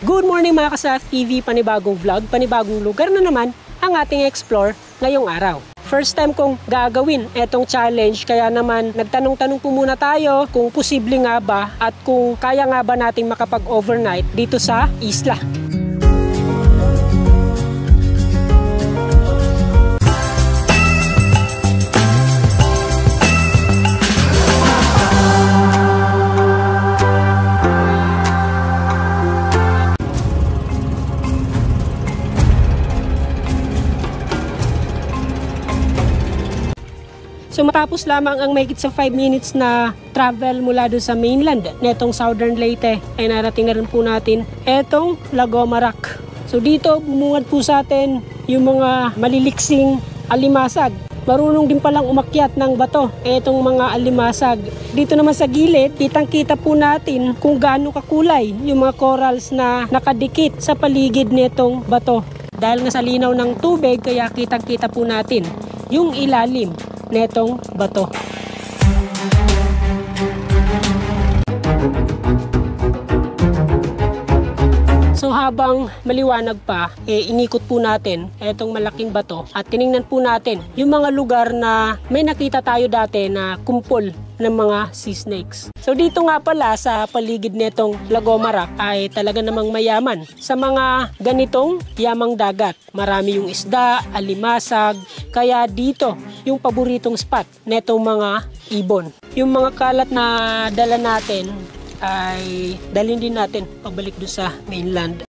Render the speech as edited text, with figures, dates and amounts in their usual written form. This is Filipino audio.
Good morning mga ka-Surf TV, panibagong vlog, panibagong lugar na naman ang ating explore ngayong araw. First time kong gagawin etong challenge, kaya naman nagtanong-tanong po muna tayo kung posible nga ba at kung kaya nga ba nating makapag-overnight dito sa isla. So matapos lamang ang mahigit sa 5 minutes na travel mula doon sa mainland netong Southern Leyte, ay narating na rin po natin etong Lagomarak. So dito bumungad po sa atin yung mga maliliksing alimasag. Marunong din palang umakyat ng bato etong mga alimasag. Dito naman sa gilid, kitang-kita po natin kung gaano kakulay yung mga corals na nakadikit sa paligid netong bato. Dahil nga sa linaw ng tubig, kaya kitang-kita po natin yung ilalim netong bato. So habang maliwanag pa, inikot po natin etong malaking bato at tiningnan po natin yung mga lugar na may nakita tayo dati na kumpol ng mga sea snakes. So dito nga pala sa paligid netong Lagomarak ay talaga namang mayaman sa mga ganitong yamang dagat. Marami yung isda, alimasag, kaya dito yung paboritong spot netong mga ibon. Yung mga kalat na dala natin ay dalhin din natin pabalik doon sa mainland.